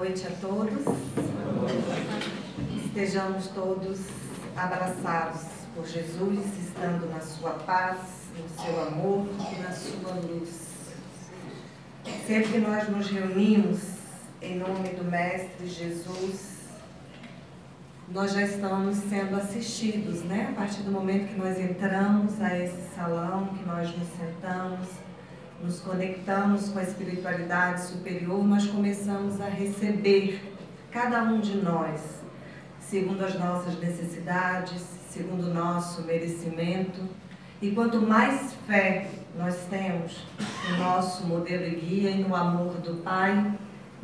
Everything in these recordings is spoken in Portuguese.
noite a todos. Estejamos todos abraçados por Jesus, estando na sua paz, no seu amor e na sua luz. Sempre que nós nos reunimos em nome do Mestre Jesus, nós já estamos sendo assistidos, né? A partir do momento que nós entramos a esse salão, que nós nos sentamos, nos conectamos com a espiritualidade superior, nós começamos a receber, cada um de nós, segundo as nossas necessidades, segundo o nosso merecimento. E quanto mais fé nós temos no nosso modelo e guia e no amor do Pai,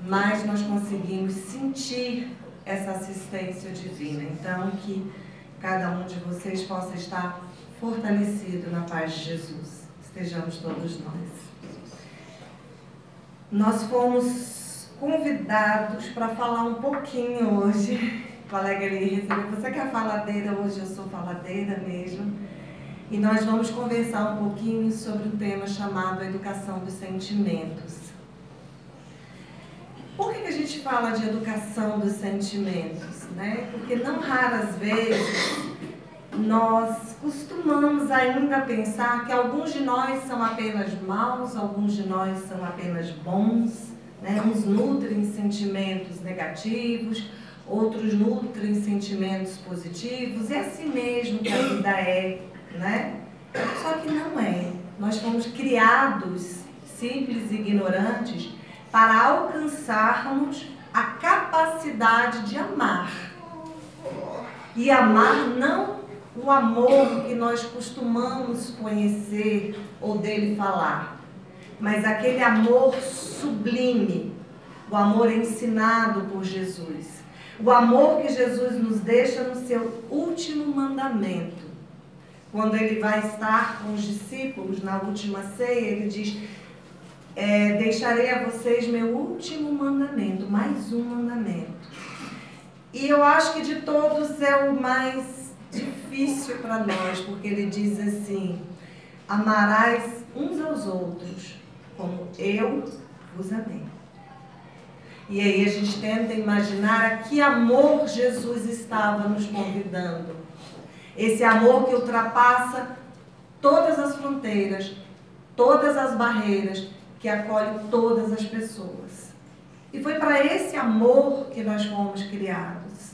mais nós conseguimos sentir essa assistência divina. Então, que cada um de vocês possa estar fortalecido na paz de Jesus. Estejamos todos nós. Nós fomos convidados para falar um pouquinho hoje. O colega ali recebeu, você que é faladeira, hoje eu sou faladeira mesmo. E nós vamos conversar um pouquinho sobre um tema chamado Educação dos Sentimentos. Por que a gente fala de educação dos sentimentos, né? Porque não raras vezes nós costumamos ainda pensar que alguns de nós são apenas maus, alguns de nós são apenas bons, né? Uns nutrem sentimentos negativos, outros nutrem sentimentos positivos, é assim mesmo que a vida é, né? Só que não é. Nós fomos criados simples e ignorantes para alcançarmos a capacidade de amar. E amar não o amor que nós costumamos conhecer ou dele falar, mas aquele amor sublime, o amor ensinado por Jesus. O amor que Jesus nos deixa no seu último mandamento. Quando ele vai estar com os discípulos na última ceia, ele diz: deixarei a vocês meu último mandamento, mais um mandamento. E eu acho que de todos é o mais difícil para nós, porque ele diz assim: amarás uns aos outros como eu vos amei. E aí a gente tenta imaginar a que amor Jesus estava nos convidando. Esse amor que ultrapassa todas as fronteiras, todas as barreiras, que acolhe todas as pessoas. E foi para esse amor que nós fomos criados.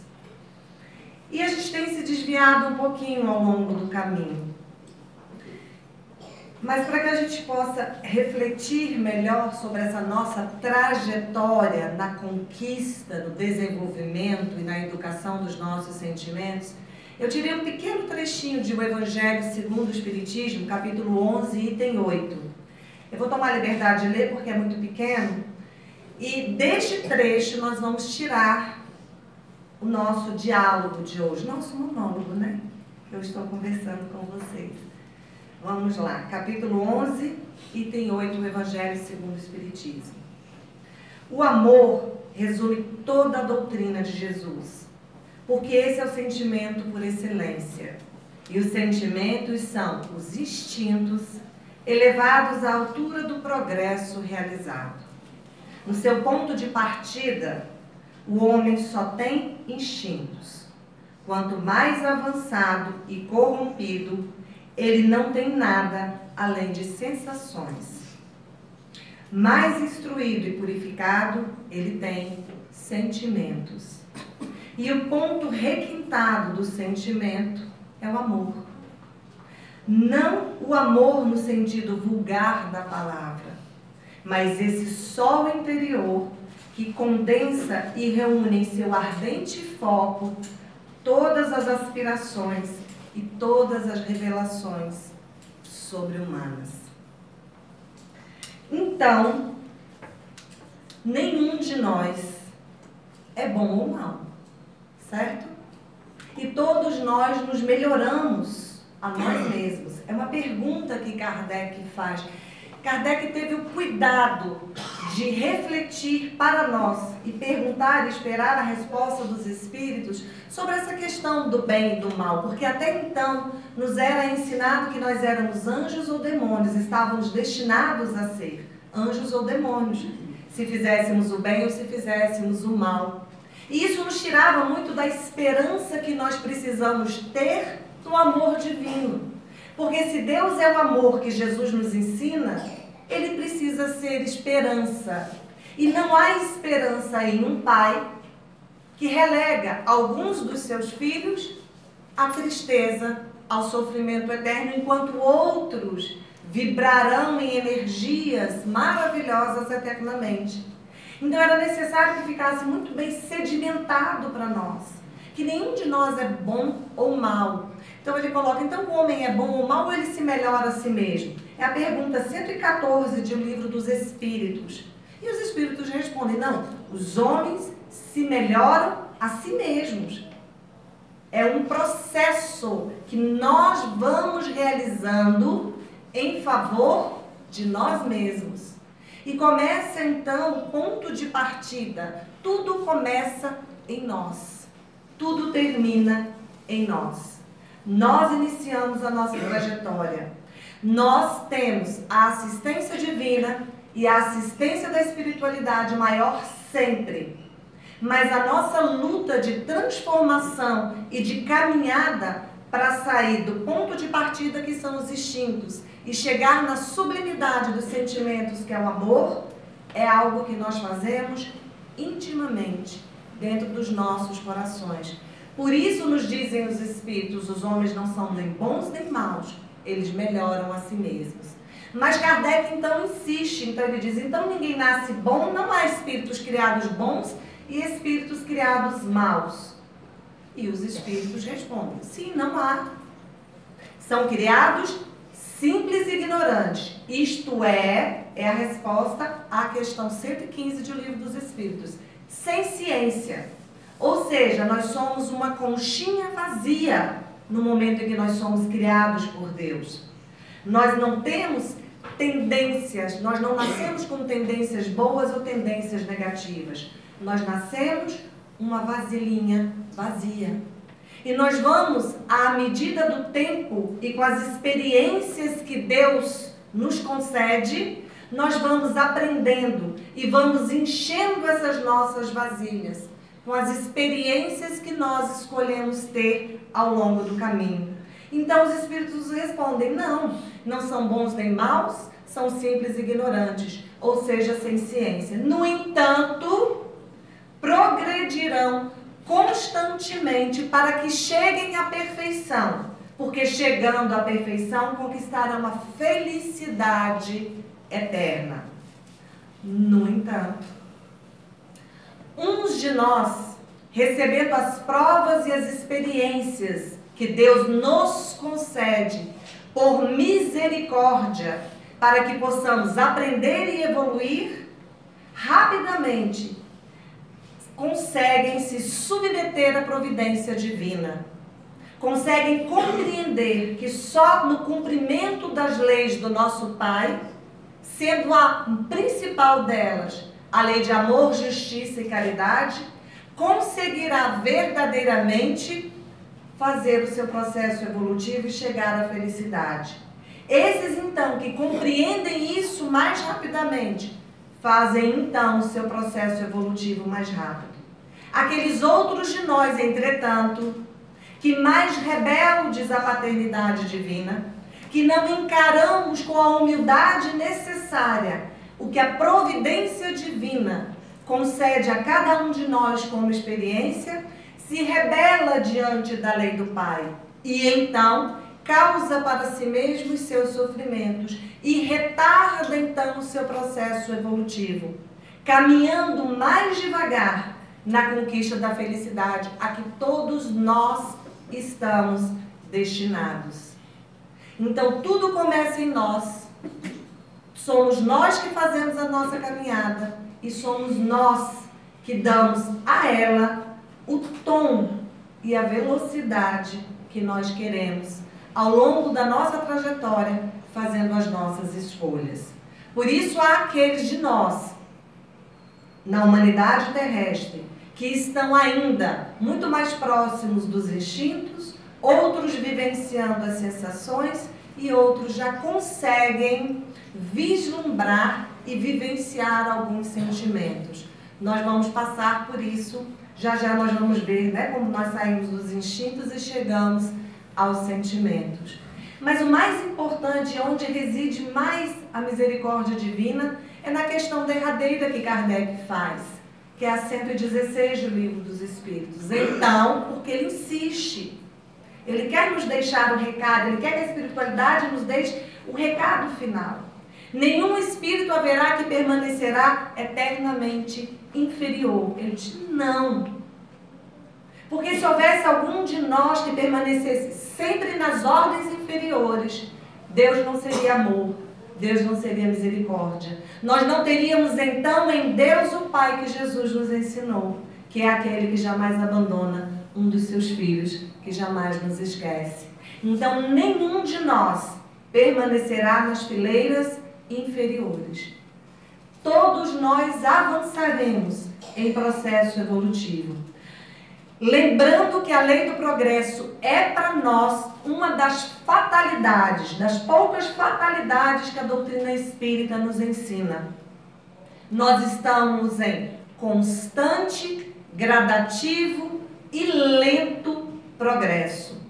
E a gente tem se desviado um pouquinho ao longo do caminho. Mas para que a gente possa refletir melhor sobre essa nossa trajetória na conquista, no desenvolvimento e na educação dos nossos sentimentos, eu tirei um pequeno trechinho de O Evangelho segundo o Espiritismo, capítulo 11, item 8. Eu vou tomar a liberdade de ler porque é muito pequeno. E deste trecho nós vamos tirar o nosso diálogo de hoje, nosso monólogo, né? Eu estou conversando com vocês. Vamos lá, capítulo 11, item 8, do Evangelho segundo o Espiritismo. O amor resume toda a doutrina de Jesus, porque esse é o sentimento por excelência. E os sentimentos são os instintos elevados à altura do progresso realizado. No seu ponto de partida, o homem só tem instintos. Quanto mais avançado e corrompido, ele não tem nada além de sensações. Mais instruído e purificado, ele tem sentimentos. E o ponto requintado do sentimento é o amor. Não o amor no sentido vulgar da palavra, mas esse sol interior que condensa e reúne em seu ardente foco todas as aspirações e todas as revelações sobre-humanas. Então, nenhum de nós é bom ou mal, certo? E todos nós nos melhoramos a nós mesmos. É uma pergunta que Kardec faz. Kardec teve o cuidado de refletir para nós e perguntar e esperar a resposta dos espíritos sobre essa questão do bem e do mal, porque até então nos era ensinado que nós éramos anjos ou demônios, estávamos destinados a ser anjos ou demônios. se fizéssemos o bem ou se fizéssemos o mal. E isso nos tirava muito da esperança que nós precisamos ter no amor divino. Porque se Deus é o amor que Jesus nos ensina, ele precisa ser esperança. E não há esperança em um pai que relega alguns dos seus filhos à tristeza, ao sofrimento eterno, enquanto outros vibrarão em energias maravilhosas eternamente. Então era necessário que ficasse muito bem sedimentado para nós, que nenhum de nós é bom ou mal. Então ele coloca, então o homem é bom ou mal ou ele se melhora a si mesmo? É a pergunta 114 de O Livro dos Espíritos. E os Espíritos respondem, não, os homens se melhoram a si mesmos. É um processo que nós vamos realizando em favor de nós mesmos. E começa então o ponto de partida. Tudo começa em nós. Tudo termina em nós. Nós iniciamos a nossa trajetória. Nós temos a assistência divina e a assistência da espiritualidade maior sempre. Mas a nossa luta de transformação e de caminhada para sair do ponto de partida que são os instintos e chegar na sublimidade dos sentimentos, que é o amor, é algo que nós fazemos intimamente, dentro dos nossos corações. Por isso nos dizem os Espíritos, os homens não são nem bons nem maus, eles melhoram a si mesmos. Mas Kardec então insiste, então ele diz, então ninguém nasce bom, não há espíritos criados bons e espíritos criados maus. E os Espíritos respondem, sim, não há. São criados simples e ignorantes. Isto é a resposta à questão 115 de O Livro dos Espíritos. Sem ciência. Ou seja, nós somos uma conchinha vazia no momento em que nós somos criados por Deus. Nós não temos tendências, nós não nascemos com tendências boas ou tendências negativas. Nós nascemos uma vasilhinha vazia. E nós vamos, à medida do tempo e com as experiências que Deus nos concede, nós vamos aprendendo e vamos enchendo essas nossas vasilhas com as experiências que nós escolhemos ter ao longo do caminho. Então os Espíritos respondem, não são bons nem maus, são simples e ignorantes, ou seja, sem ciência. No entanto, progredirão constantemente para que cheguem à perfeição, porque chegando à perfeição conquistarão a felicidade eterna. No entanto, uns de nós, recebendo as provas e as experiências que Deus nos concede por misericórdia, para que possamos aprender e evoluir, rapidamente conseguem se submeter à providência divina. Conseguem compreender que só no cumprimento das leis do nosso Pai, sendo a principal delas a lei de amor, justiça e caridade, conseguirá verdadeiramente fazer o seu processo evolutivo e chegar à felicidade. Esses, então, que compreendem isso mais rapidamente, fazem, então, o seu processo evolutivo mais rápido. Aqueles outros de nós, entretanto, que mais rebeldes à paternidade divina, que não encaramos com a humildade necessária o que a providência divina concede a cada um de nós como experiência, se rebela diante da lei do Pai e então causa para si mesmo os seus sofrimentos e retarda então o seu processo evolutivo, caminhando mais devagar na conquista da felicidade a que todos nós estamos destinados. Então tudo começa em nós, somos nós que fazemos a nossa caminhada e somos nós que damos a ela o tom e a velocidade que nós queremos ao longo da nossa trajetória, fazendo as nossas escolhas. Por isso há aqueles de nós, na humanidade terrestre, que estão ainda muito mais próximos dos instintos, outros vivenciando as sensações e outros já conseguem vislumbrar e vivenciar alguns sentimentos. Nós vamos passar por isso, já já nós vamos ver, né, como nós saímos dos instintos e chegamos aos sentimentos. Mas o mais importante, onde reside mais a misericórdia divina, é na questão derradeira que Kardec faz, que é a 116 do Livro dos Espíritos. Então, porque ele insiste, ele quer nos deixar o recado, ele quer que a espiritualidade nos deixe o recado final. Nenhum espírito haverá que permanecerá eternamente inferior. Ele diz, não. Porque se houvesse algum de nós que permanecesse sempre nas ordens inferiores, Deus não seria amor, Deus não seria misericórdia. Nós não teríamos então em Deus o Pai que Jesus nos ensinou, que é aquele que jamais abandona um dos seus filhos, que jamais nos esquece. Então nenhum de nós permanecerá nas fileiras inferiores. Todos nós avançaremos em processo evolutivo. Lembrando que a lei do progresso é para nós uma das fatalidades, das poucas fatalidades que a doutrina espírita nos ensina. Nós estamos em constante, gradativo e lento progresso.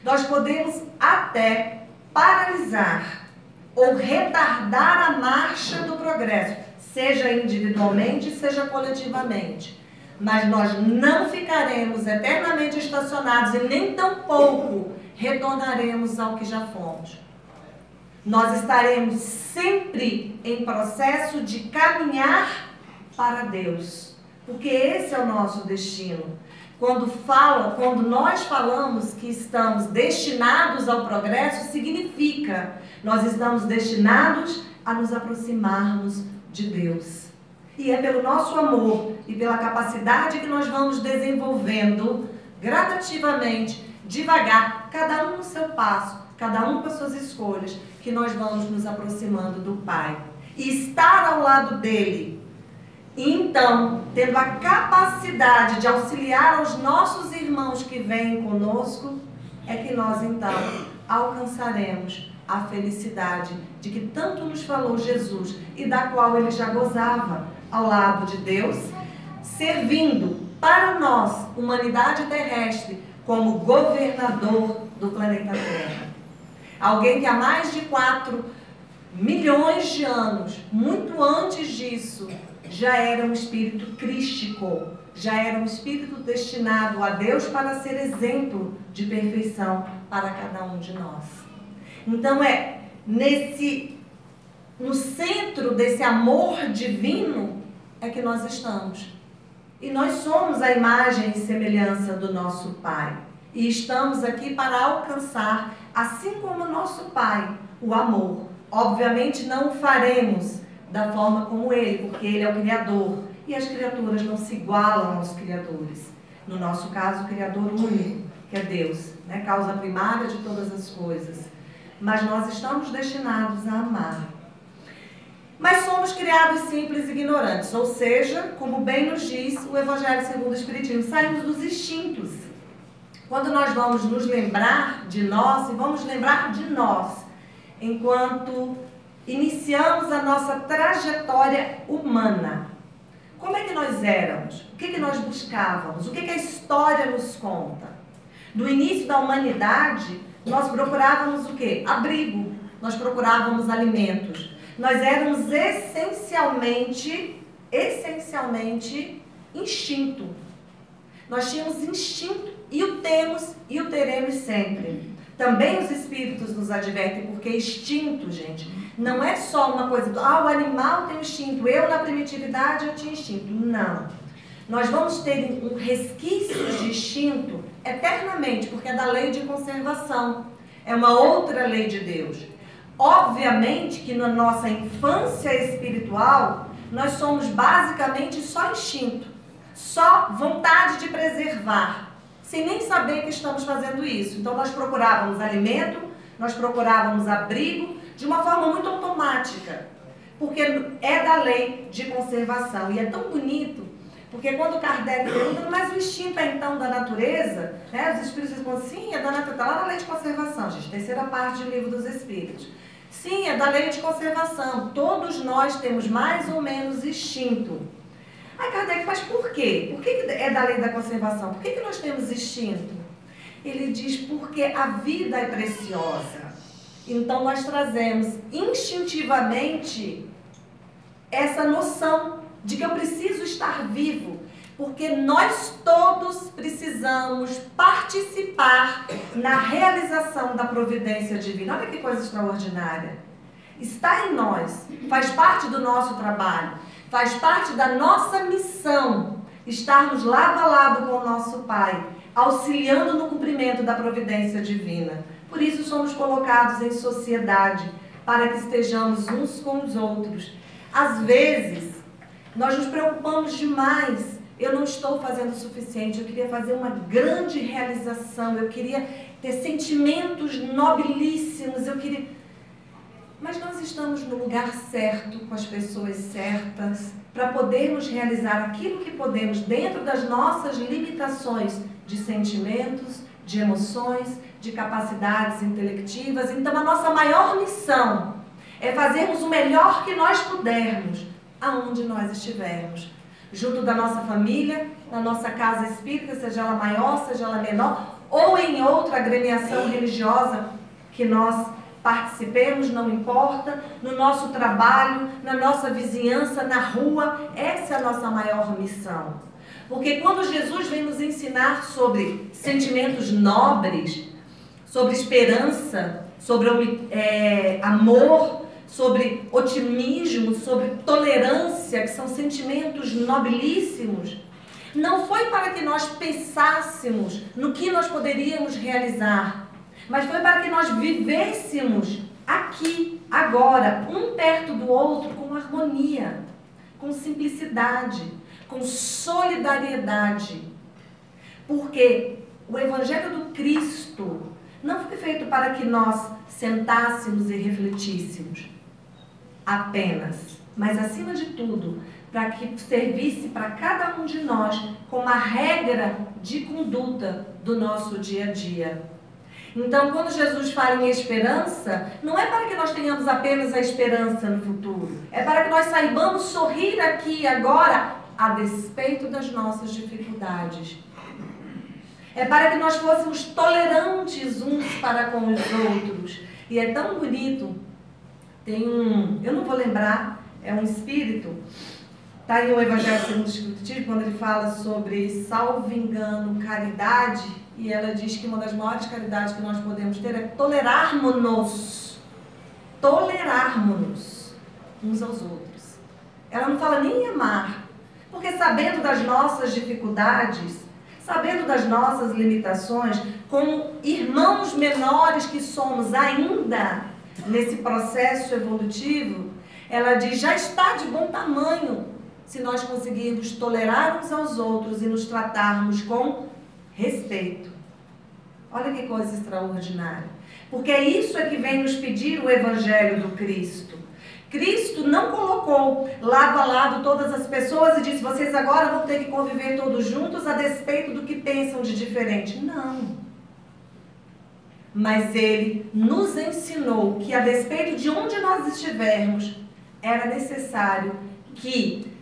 Nós podemos até paralisar ou retardar a marcha do progresso, seja individualmente, seja coletivamente. Mas nós não ficaremos eternamente estacionados e nem tampouco retornaremos ao que já fomos. Nós estaremos sempre em processo de caminhar para Deus, porque esse é o nosso destino. Quando nós falamos que estamos destinados ao progresso, significa nós estamos destinados a nos aproximarmos de Deus. E é pelo nosso amor e pela capacidade que nós vamos desenvolvendo gradativamente, devagar, cada um no seu passo, cada um com as suas escolhas, que nós vamos nos aproximando do Pai. E estar ao lado dele, e então, tendo a capacidade de auxiliar aos nossos irmãos que vêm conosco, é que nós então alcançaremos a felicidade de que tanto nos falou Jesus e da qual ele já gozava ao lado de Deus, servindo para nós, humanidade terrestre, como governador do planeta Terra. Alguém que há mais de 4 milhões de anos, muito antes disso, já era um espírito crístico, já era um espírito destinado a Deus para ser exemplo de perfeição para cada um de nós. Então no centro desse amor divino é que nós estamos. E nós somos a imagem e semelhança do nosso Pai. E estamos aqui para alcançar, assim como o nosso Pai, o amor. Obviamente não o faremos da forma como Ele, porque Ele é o Criador. E as criaturas não se igualam aos criadores. No nosso caso, o Criador único, que é Deus, né? Causa primária de todas as coisas. Mas nós estamos destinados a amar. Mas somos criados simples e ignorantes, ou seja, como bem nos diz o Evangelho segundo o Espiritismo, saímos dos instintos. Quando nós vamos nos lembrar de nós, e vamos lembrar de nós, enquanto iniciamos a nossa trajetória humana. Como é que nós éramos? O que nós buscávamos? O que a história nos conta? No início da humanidade, nós procurávamos o quê? Abrigo. Nós procurávamos alimentos. Nós éramos essencialmente instinto. Nós tínhamos instinto e o temos e o teremos sempre. Também os espíritos nos advertem, porque instinto, gente, não é só uma coisa do, o animal tem instinto, eu na primitividade eu tinha instinto. Não. Nós vamos ter um resquício de instinto eternamente, porque é da lei de conservação. É uma outra lei de Deus. Obviamente que na nossa infância espiritual, nós somos basicamente só instinto, só vontade de preservar, sem nem saber que estamos fazendo isso. Então nós procurávamos alimento, nós procurávamos abrigo, de uma forma muito automática, porque é da lei de conservação. E é tão bonito, porque quando Kardec pergunta, mas o instinto é então da natureza? Né? Os espíritos respondem, sim, é da natureza, está lá na lei de conservação, gente, terceira parte do Livro dos Espíritos. Sim, é da lei de conservação. Todos nós temos mais ou menos instinto. Aí Kardec, mas por quê? Por que é da lei da conservação? Por que nós temos instinto? Ele diz porque a vida é preciosa. Então nós trazemos instintivamente essa noção de que eu preciso estar vivo. Porque nós todos precisamos participar na realização da providência divina. Olha que coisa extraordinária. Está em nós, faz parte do nosso trabalho, faz parte da nossa missão, estarmos lado a lado com o nosso Pai, auxiliando no cumprimento da providência divina. Por isso somos colocados em sociedade, para que estejamos uns com os outros. Às vezes, nós nos preocupamos demais. Eu não estou fazendo o suficiente, eu queria fazer uma grande realização, eu queria ter sentimentos nobilíssimos, Mas nós estamos no lugar certo, com as pessoas certas, para podermos realizar aquilo que podemos dentro das nossas limitações de sentimentos, de emoções, de capacidades intelectivas. Então a nossa maior missão é fazermos o melhor que nós pudermos, aonde nós estivermos. Junto da nossa família, na nossa casa espírita, seja ela maior, seja ela menor, ou em outra agremiação religiosa que nós participemos, não importa, no nosso trabalho, na nossa vizinhança, na rua, essa é a nossa maior missão. Porque quando Jesus vem nos ensinar sobre sentimentos nobres, sobre esperança, sobre amor, sobre otimismo, sobre tolerância, que são sentimentos nobilíssimos, não foi para que nós pensássemos no que nós poderíamos realizar, mas foi para que nós vivêssemos aqui, agora, um perto do outro, com harmonia, com simplicidade, com solidariedade. Porque o Evangelho do Cristo não foi feito para que nós sentássemos e refletíssemos apenas, mas acima de tudo, para que servisse para cada um de nós como uma regra de conduta do nosso dia a dia. Então, quando Jesus fala em esperança, não é para que nós tenhamos apenas a esperança no futuro, é para que nós saibamos sorrir aqui e agora, a despeito das nossas dificuldades. É para que nós fôssemos tolerantes uns para com os outros. E é tão bonito, eu não vou lembrar, é um espírito, está aí o Evangelho segundo o Espiritismo, quando ele fala sobre, salvo engano, caridade, e ela diz que uma das maiores caridades que nós podemos ter é tolerarmos-nos uns aos outros. Ela não fala nem em amar, porque sabendo das nossas dificuldades, sabendo das nossas limitações, como irmãos menores que somos ainda nesse processo evolutivo, ela diz, já está de bom tamanho se nós conseguirmos tolerar uns aos outros e nos tratarmos com respeito. Olha que coisa extraordinária. Porque isso é que vem nos pedir o Evangelho do Cristo. Cristo não colocou lado a lado todas as pessoas e disse, vocês agora vão ter que conviver todos juntos a despeito do que pensam de diferente. Não. Mas ele nos ensinou que a despeito de onde nós estivermos, era necessário que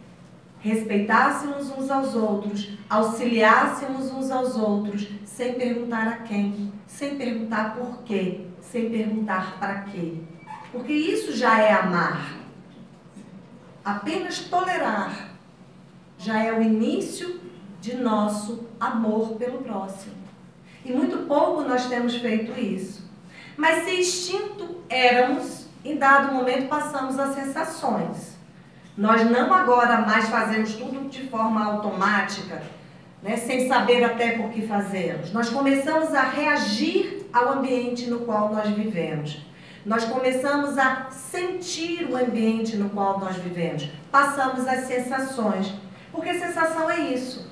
respeitássemos uns aos outros, auxiliássemos uns aos outros, sem perguntar a quem, sem perguntar por quê, sem perguntar para quê. Porque isso já é amar. Apenas tolerar já é o início de nosso amor pelo próximo. E muito pouco nós temos feito isso. Mas se instinto éramos, em dado momento passamos a sensações. Nós não agora mais fazemos tudo de forma automática, né, sem saber até por que fazemos. Nós começamos a reagir ao ambiente no qual nós vivemos. Nós começamos a sentir o ambiente no qual nós vivemos. Passamos as sensações. Porque sensação é isso.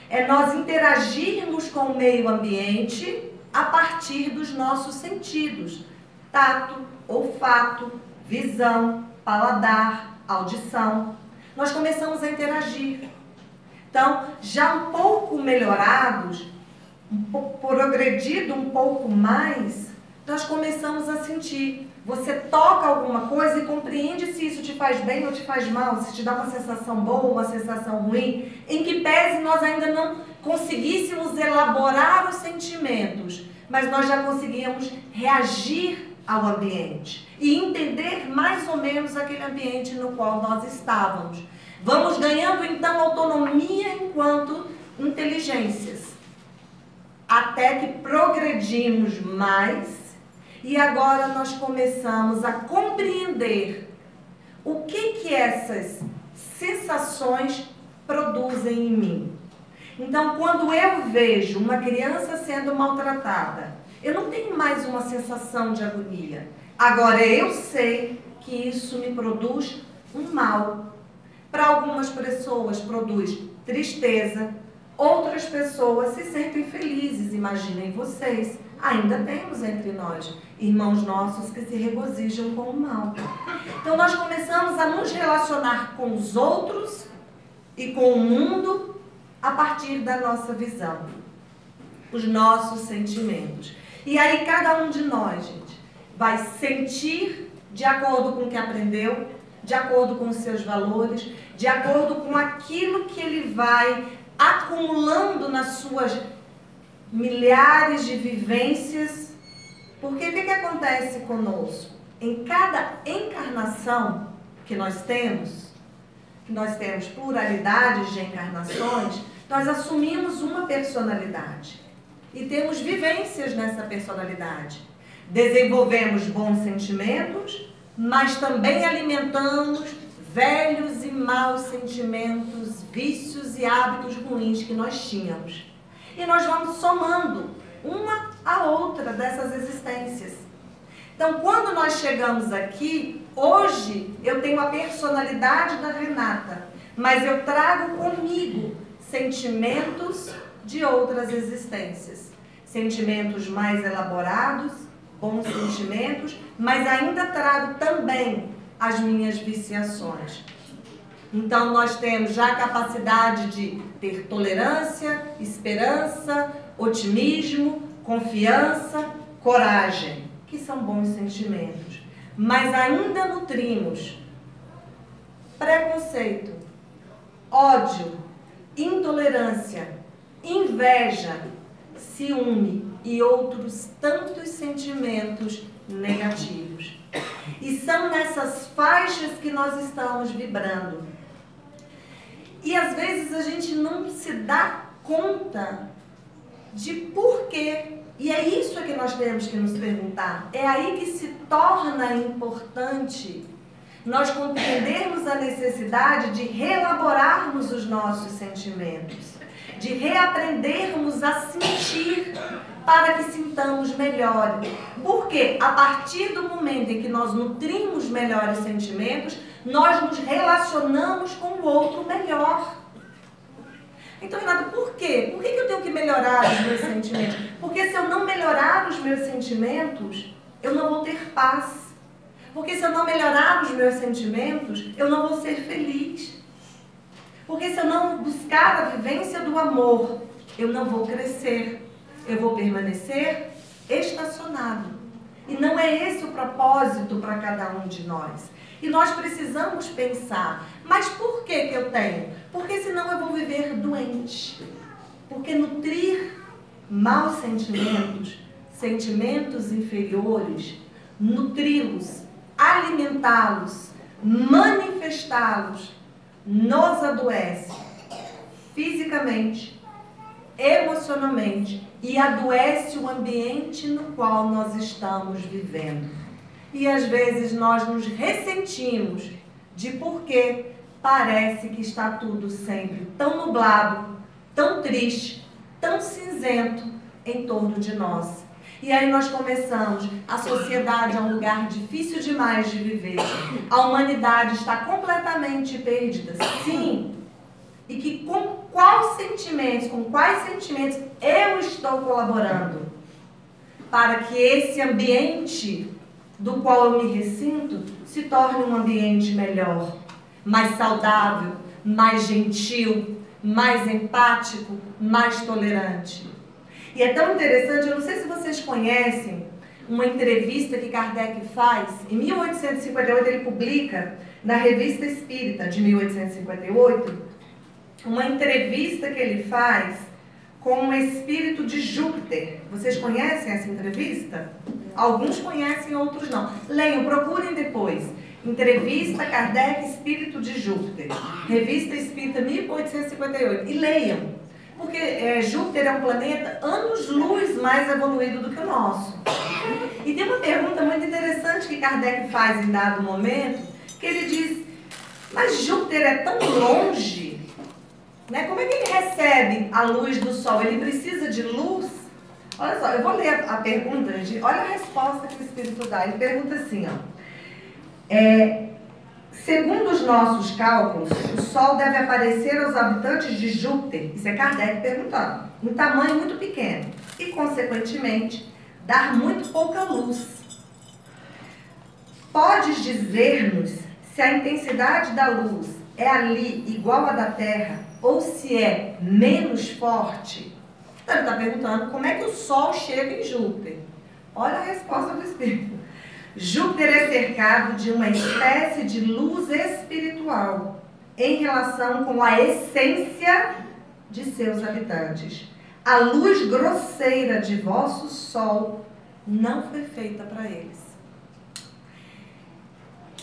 É nós interagirmos com o meio ambiente a partir dos nossos sentidos. Tato, olfato, visão, paladar, audição. Nós começamos a interagir. Então, já um pouco melhorados, progredido um pouco mais, nós começamos a sentir Você toca alguma coisa e compreende se isso te faz bem ou te faz mal, se te dá uma sensação boa ou uma sensação ruim, em que pese nós ainda não conseguíssemos elaborar os sentimentos, mas nós já conseguíamos reagir ao ambiente e entender mais ou menos aquele ambiente no qual nós estávamos. Vamos ganhando então autonomia enquanto inteligências, até que progredimos mais. E agora nós começamos a compreender o que essas sensações produzem em mim. Então, quando eu vejo uma criança sendo maltratada, eu não tenho mais uma sensação de agonia. Agora, eu sei que isso me produz um mal. Para algumas pessoas produz tristeza, outras pessoas se sentem felizes. Imaginem vocês. Ainda temos entre nós irmãos nossos que se regozijam com o mal. Então nós começamos a nos relacionar com os outros e com o mundo a partir da nossa visão, os nossos sentimentos. E aí cada um de nós, gente, vai sentir de acordo com o que aprendeu, de acordo com os seus valores, de acordo com aquilo que ele vai acumulando nas suas milhares de vivências. Porque o que acontece conosco? Em cada encarnação que nós temos pluralidades de encarnações, nós assumimos uma personalidade e temos vivências nessa personalidade. Desenvolvemos bons sentimentos, mas também alimentamos velhos e maus sentimentos, vícios e hábitos ruins que nós tínhamos. E nós vamos somando uma a outra dessas existências. Então, quando nós chegamos aqui, hoje eu tenho a personalidade da Renata, mas eu trago comigo sentimentos de outras existências. Sentimentos mais elaborados, bons sentimentos, mas ainda trago também as minhas viciações. Então, nós temos já a capacidade de ter tolerância, esperança, otimismo, confiança, coragem, que são bons sentimentos. Mas ainda nutrimos preconceito, ódio, intolerância, inveja, ciúme e outros tantos sentimentos negativos. E são nessas faixas que nós estamos vibrando. E às vezes a gente não se dá conta de porquê. E é isso que nós temos que nos perguntar. É aí que se torna importante nós compreendermos a necessidade de reelaborarmos os nossos sentimentos, de reaprendermos a sentir para que sintamos melhor. Porque a partir do momento em que nós nutrimos melhores sentimentos, nós nos relacionamos com o outro melhor. Então, Renata, por quê? Por que eu tenho que melhorar os meus sentimentos? Porque se eu não melhorar os meus sentimentos, eu não vou ter paz. Porque se eu não melhorar os meus sentimentos, eu não vou ser feliz. Porque se eu não buscar a vivência do amor, eu não vou crescer. Eu vou permanecer estacionado. E não é esse o propósito para cada um de nós. E nós precisamos pensar, mas por que eu tenho? Porque senão eu vou viver doente. Porque nutrir maus sentimentos, sentimentos inferiores, nutri-los, alimentá-los, manifestá-los, nos adoece fisicamente, emocionalmente e adoece o ambiente no qual nós estamos vivendo. E às vezes nós nos ressentimos de porque parece que está tudo sempre tão nublado, tão triste, tão cinzento em torno de nós. E aí nós começamos, a sociedade é um lugar difícil demais de viver. A humanidade está completamente perdida, sim. E que com quais sentimentos eu estou colaborando para que esse ambiente do qual eu me ressinto se torne um ambiente melhor, mais saudável, mais gentil, mais empático, mais tolerante. E é tão interessante, eu não sei se vocês conhecem uma entrevista que Kardec faz. Em 1858 ele publica na Revista Espírita de 1858 uma entrevista que ele faz com o espírito de Júpiter. Vocês conhecem essa entrevista? Alguns conhecem, outros não. Leiam, procurem depois. Entrevista Kardec, Espírito de Júpiter. Revista Espírita 1858. E leiam. Porque Júpiter é um planeta anos-luz mais evoluído do que o nosso. E tem uma pergunta muito interessante que Kardec faz em dado momento, que ele diz, mas Júpiter é tão longe, né? Como é que ele recebe a luz do Sol? Ele precisa de luz? Olha só, eu vou ler a pergunta, gente. Olha a resposta que o Espírito dá. Ele pergunta assim, ó. Segundo os nossos cálculos, o Sol deve aparecer aos habitantes de Júpiter, isso é Kardec perguntando, em tamanho muito pequeno e, consequentemente, dar muito pouca luz. Podes dizer-nos se a intensidade da luz é ali igual à da Terra ou se é menos forte? Então, ele está perguntando como é que o Sol chega em Júpiter. Olha a resposta do Espírito. Júpiter é cercado de uma espécie de luz espiritual em relação com a essência de seus habitantes. A luz grosseira de vosso Sol não foi feita para eles.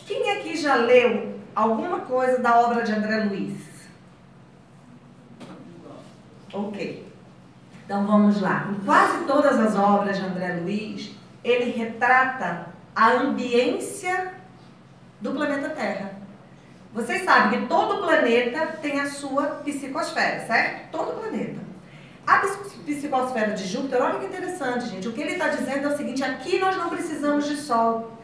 Quem aqui já leu alguma coisa da obra de André Luiz? Ok. Então vamos lá. Em quase todas as obras de André Luiz, ele retrata a ambiência do planeta Terra. Vocês sabem que todo planeta tem a sua psicosfera, certo? Todo planeta. A psicosfera de Júpiter, olha que interessante, gente. O que ele está dizendo é o seguinte, aqui nós não precisamos de Sol,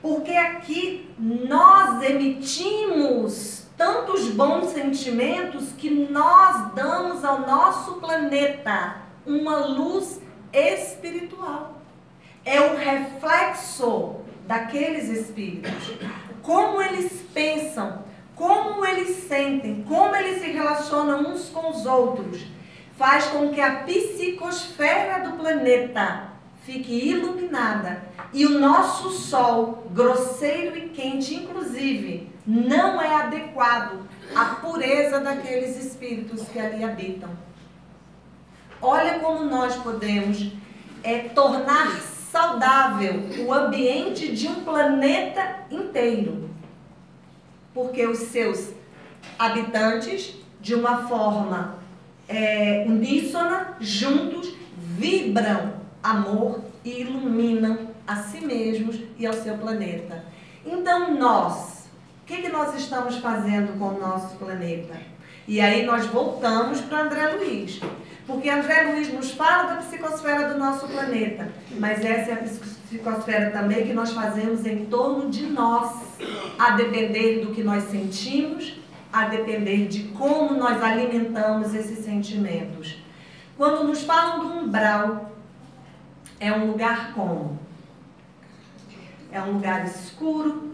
porque aqui nós emitimos tantos bons sentimentos que nós damos ao nosso planeta uma luz espiritual. É o reflexo daqueles espíritos. Como eles pensam, como eles sentem, como eles se relacionam uns com os outros, faz com que a psicosfera do planeta fique iluminada. E o nosso Sol, grosseiro e quente, inclusive, não é adequado à pureza daqueles espíritos que ali habitam. Olha como nós podemos tornar saudável o ambiente de um planeta inteiro. Porque os seus habitantes, de uma forma uníssona, juntos, vibram amor e iluminam a si mesmos e ao seu planeta. Então nós, o que nós estamos fazendo com o nosso planeta? E aí nós voltamos para André Luiz. Porque André Luiz nos fala da psicosfera do nosso planeta, mas essa é a psicosfera também que nós fazemos em torno de nós, a depender do que nós sentimos, a depender de como nós alimentamos esses sentimentos. Quando nos falam do umbral, é um lugar como? É um lugar escuro,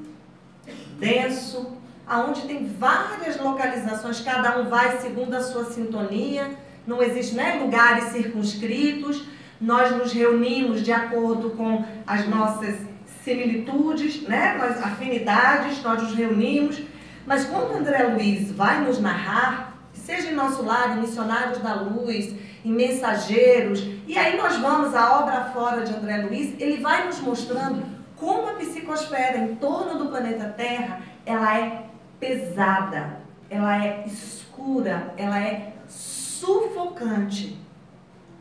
denso, onde tem várias localizações, cada um vai segundo a sua sintonia. Não existe, lugares circunscritos, nós nos reunimos de acordo com as nossas similitudes, as afinidades, nós nos reunimos. Mas quando André Luiz vai nos narrar, seja em Nosso Lar, em Missionários da Luz, em Mensageiros, e aí nós vamos à obra fora de André Luiz, ele vai nos mostrando como a psicosfera em torno do planeta Terra, ela é pesada, ela é escura, ela é sufocante.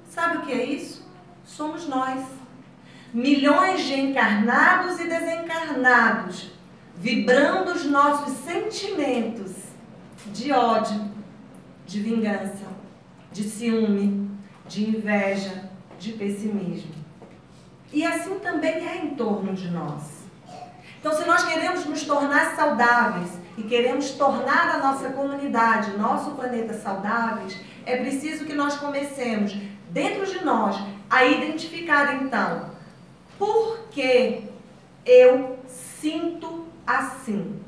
Sabe o que é isso? Somos nós. Milhões de encarnados e desencarnados, vibrando os nossos sentimentos de ódio, de vingança, de ciúme, de inveja, de pessimismo. E assim também é em torno de nós. Então, se nós queremos nos tornar saudáveis e queremos tornar a nossa comunidade, nosso planeta saudáveis, é preciso que nós comecemos, dentro de nós, a identificar, então, por que eu sinto assim?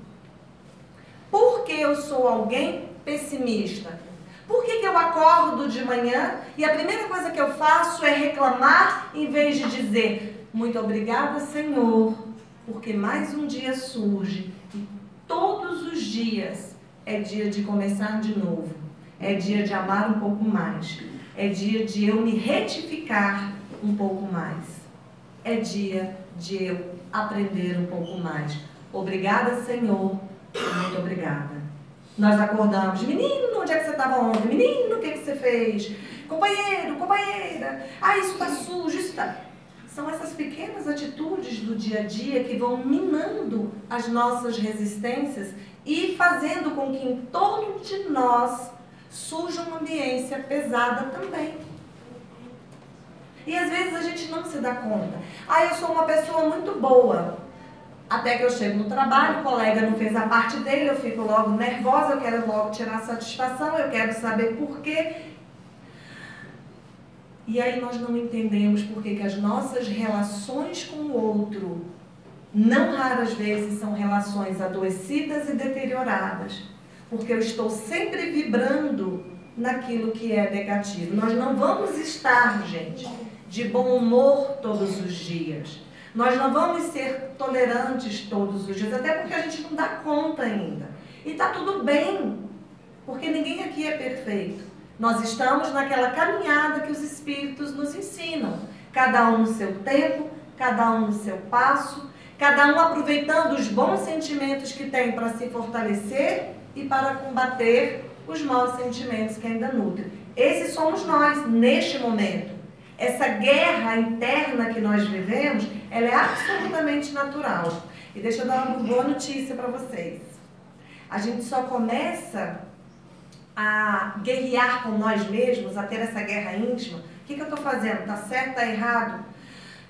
Por que eu sou alguém pessimista? Por que eu acordo de manhã e a primeira coisa que eu faço é reclamar em vez de dizer muito obrigada, Senhor, porque mais um dia surge e todos os dias é dia de começar de novo, é dia de amar um pouco mais, é dia de eu me retificar um pouco mais, é dia de eu aprender um pouco mais. Obrigada, Senhor, muito obrigada. Nós acordamos, menino, onde é que você estava ontem? Menino, o que você fez? Companheiro, companheira, isso está sujo, isso está... São essas pequenas atitudes do dia a dia que vão minando as nossas resistências e fazendo com que em torno de nós surja uma ambiência pesada também. E às vezes a gente não se dá conta. Eu sou uma pessoa muito boa. Até que eu chego no trabalho, o colega não fez a parte dele, eu fico logo nervosa, eu quero logo tirar satisfação, eu quero saber por quê. E aí nós não entendemos por que as nossas relações com o outro, não raras vezes, são relações adoecidas e deterioradas. Porque eu estou sempre vibrando naquilo que é negativo. Nós não vamos estar, gente, de bom humor todos os dias. Nós não vamos ser tolerantes todos os dias, até porque a gente não dá conta ainda. E está tudo bem, porque ninguém aqui é perfeito. Nós estamos naquela caminhada que os Espíritos nos ensinam. Cada um no seu tempo, cada um no seu passo, cada um aproveitando os bons sentimentos que tem para se fortalecer e para combater os maus sentimentos que ainda nutrem. Esses somos nós, neste momento. Essa guerra interna que nós vivemos, ela é absolutamente natural. E deixa eu dar uma boa notícia para vocês. A gente só começa a guerrear com nós mesmos, a ter essa guerra íntima. O que eu estou fazendo? Está certo? Está errado?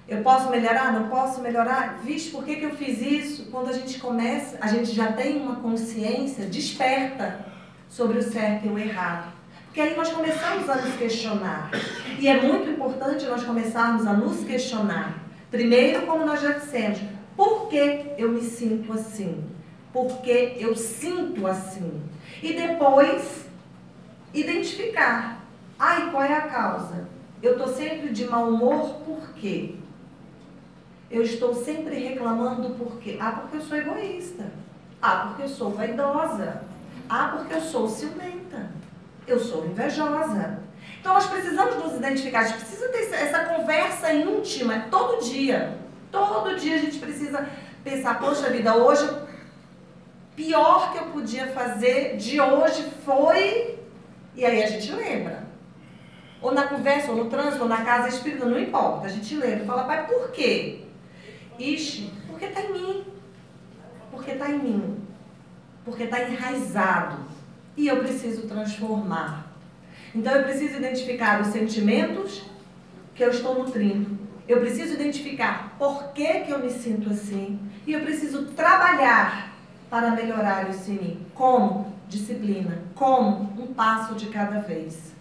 Eu posso melhorar? Não posso melhorar? Vixe, por que eu fiz isso? Quando a gente começa, a gente já tem uma consciência desperta sobre o certo e o errado. Porque aí nós começamos a nos questionar. E é muito importante nós começarmos a nos questionar. Primeiro, como nós já dissemos, por que eu me sinto assim? Por que eu sinto assim? E depois, identificar. Qual é a causa? Eu estou sempre de mau humor, por quê? Eu estou sempre reclamando por quê? Porque eu sou egoísta. Porque eu sou vaidosa. Porque eu sou ciumenta. Eu sou invejosa. Então nós precisamos nos identificar, a gente precisa ter essa conversa íntima todo dia. Todo dia a gente precisa pensar, poxa vida, hoje o pior que eu podia fazer de hoje foi... E aí a gente lembra. Ou na conversa, ou no trânsito, ou na casa espírita, não importa. A gente lembra e fala, pai, por quê? Ixi, porque está em mim. Porque está em mim. Porque está enraizado. E eu preciso transformar. Então eu preciso identificar os sentimentos que eu estou nutrindo. Eu preciso identificar por que eu me sinto assim. E eu preciso trabalhar para melhorar isso em mim. Como? Disciplina. Como? Um passo de cada vez.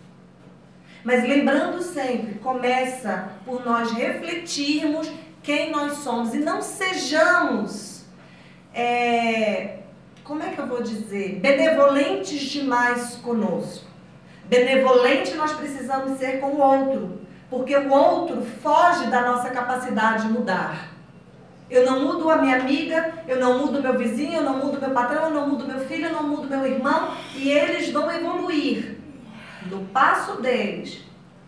Mas lembrando sempre, começa por nós refletirmos quem nós somos. E não sejamos... como é que eu vou dizer? Benevolentes demais conosco. Benevolente nós precisamos ser com o outro, porque o outro foge da nossa capacidade de mudar. Eu não mudo a minha amiga, eu não mudo o meu vizinho, eu não mudo o meu patrão, eu não mudo meu filho, eu não mudo meu irmão, e eles vão evoluir no passo deles,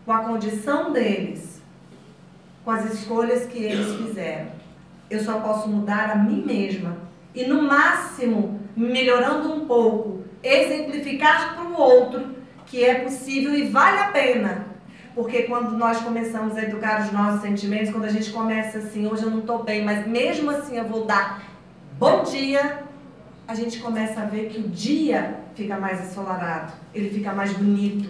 com a condição deles, com as escolhas que eles fizeram. Eu só posso mudar a mim mesma. E no máximo, melhorando um pouco, exemplificar para o outro que é possível e vale a pena. Porque quando nós começamos a educar os nossos sentimentos, quando a gente começa assim, hoje eu não estou bem, mas mesmo assim eu vou dar bom dia, a gente começa a ver que o dia fica mais ensolarado, ele fica mais bonito.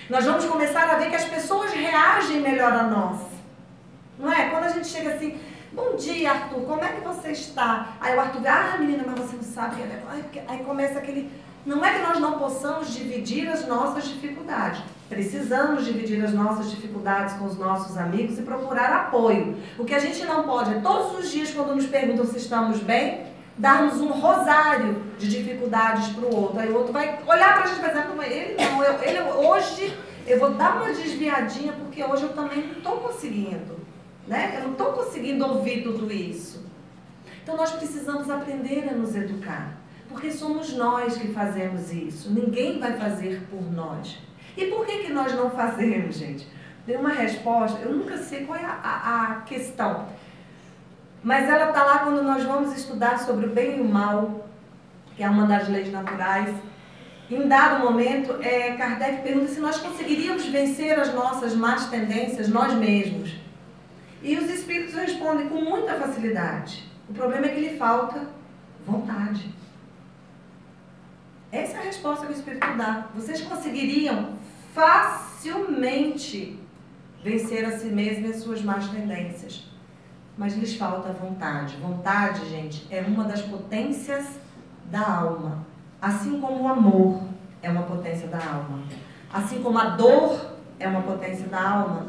Nós vamos começar a ver que as pessoas reagem melhor a nós. Não é? Quando a gente chega assim... Bom dia, Arthur, como é que você está? Aí o Arthur diz, menina, mas você não sabe. Aí começa aquele... Não é que nós não possamos dividir as nossas dificuldades. Precisamos dividir as nossas dificuldades com os nossos amigos e procurar apoio. O que a gente não pode é, todos os dias, quando nos perguntam se estamos bem, darmos um rosário de dificuldades para o outro. Aí o outro vai olhar para a gente e vai dizer, mas ele não, hoje eu vou dar uma desviadinha porque hoje eu também não estou conseguindo, né? Eu não estou conseguindo ouvir tudo isso. Então nós precisamos aprender a nos educar, porque somos nós que fazemos isso, ninguém vai fazer por nós. E por que nós não fazemos, gente? Tem uma resposta, eu nunca sei qual é a questão, mas ela está lá quando nós vamos estudar sobre o bem e o mal, que é uma das leis naturais. Em dado momento, Kardec pergunta se nós conseguiríamos vencer as nossas más tendências nós mesmos. E os espíritos respondem com muita facilidade. O problema é que lhe falta vontade. Essa é a resposta que o Espírito dá. Vocês conseguiriam facilmente vencer a si mesmos e as suas más tendências. Mas lhes falta vontade. Vontade, gente, é uma das potências da alma. Assim como o amor é uma potência da alma. Assim como a dor é uma potência da alma.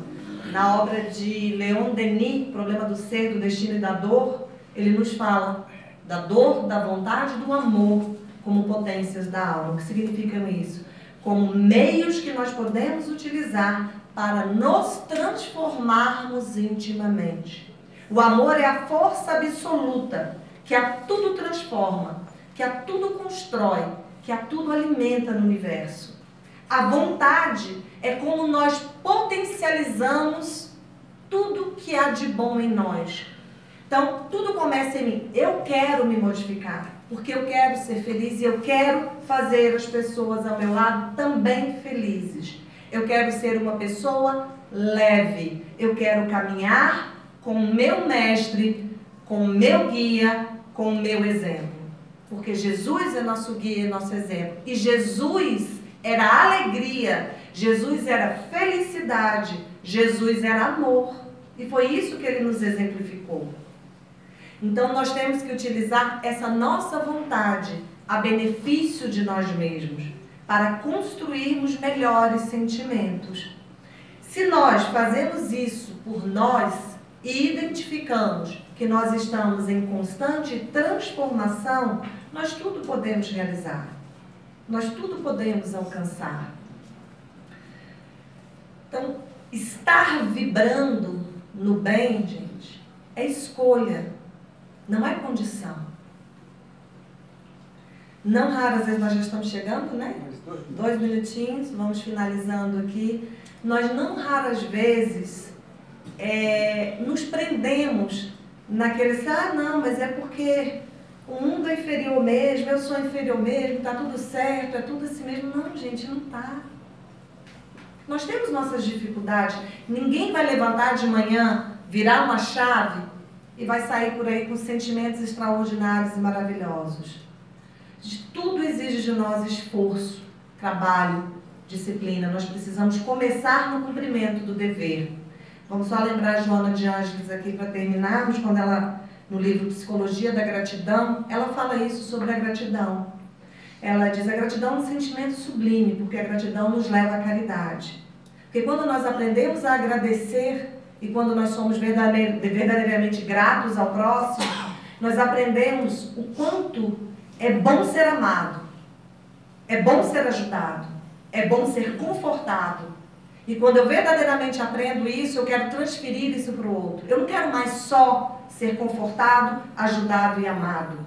Na obra de Leon Denis, Problema do Ser, do Destino e da Dor, ele nos fala da dor, da vontade e do amor como potências da alma. O que significa isso? Como meios que nós podemos utilizar para nos transformarmos intimamente. O amor é a força absoluta que a tudo transforma, que a tudo constrói, que a tudo alimenta no universo. A vontade é como nós potencializamos tudo que há de bom em nós. Então, tudo começa em mim. Eu quero me modificar, porque eu quero ser feliz e eu quero fazer as pessoas ao meu lado também felizes. Eu quero ser uma pessoa leve. Eu quero caminhar com o meu mestre, com o meu guia, com o meu exemplo. Porque Jesus é nosso guia e nosso exemplo. E Jesus era alegria, Jesus era felicidade, Jesus era amor. E foi isso que ele nos exemplificou. Então nós temos que utilizar essa nossa vontade a benefício de nós mesmos, para construirmos melhores sentimentos. Se nós fazemos isso por nós e identificamos que nós estamos em constante transformação, nós tudo podemos realizar. Nós tudo podemos alcançar. Então, estar vibrando no bem, gente, é escolha, não é condição. Não raras vezes, nós já estamos chegando, né? 2 minutinhos, vamos finalizando aqui. Nós não raras vezes nos prendemos naquele, não, mas é porque o mundo é inferior mesmo, eu sou inferior mesmo, está tudo certo, é tudo assim mesmo. Não, gente, não está. Nós temos nossas dificuldades. Ninguém vai levantar de manhã, virar uma chave e vai sair por aí com sentimentos extraordinários e maravilhosos. Tudo exige de nós esforço, trabalho, disciplina. Nós precisamos começar no cumprimento do dever. Vamos só lembrar a Joana de Ângeles aqui para terminarmos, quando ela, no livro Psicologia da Gratidão, ela fala isso sobre a gratidão. Ela diz, a gratidão é um sentimento sublime, porque a gratidão nos leva à caridade. Porque quando nós aprendemos a agradecer, e quando nós somos verdadeiramente gratos ao próximo, nós aprendemos o quanto é bom ser amado, é bom ser ajudado, é bom ser confortado. E quando eu verdadeiramente aprendo isso, eu quero transferir isso para o outro. Eu não quero mais só ser confortado, ajudado e amado.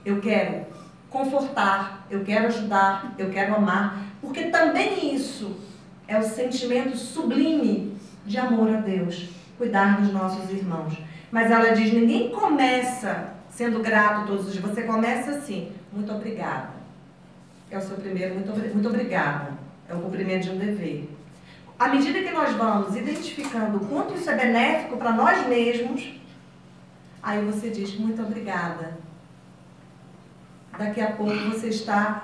Eu quero confortar, eu quero ajudar, eu quero amar. Porque também isso é o sentimento sublime de amor a Deus, cuidar dos nossos irmãos. Mas ela diz, ninguém começa sendo grato todos os dias. Você começa assim, muito obrigada. É o seu primeiro, muito obrigada. É o cumprimento de um dever. À medida que nós vamos identificando o quanto isso é benéfico para nós mesmos, aí você diz, muito obrigada. Daqui a pouco você está,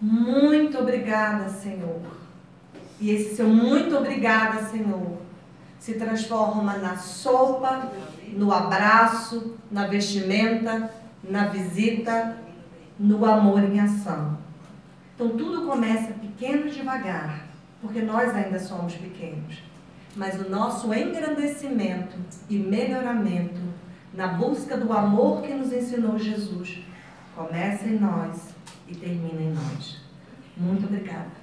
muito obrigada, Senhor. E esse seu muito obrigada, Senhor, se transforma na sopa, no abraço, na vestimenta, na visita, no amor em ação. Então tudo começa pequeno e devagar, porque nós ainda somos pequenos. Mas o nosso engrandecimento e melhoramento na busca do amor que nos ensinou Jesus, começa em nós e termina em nós. Muito obrigada.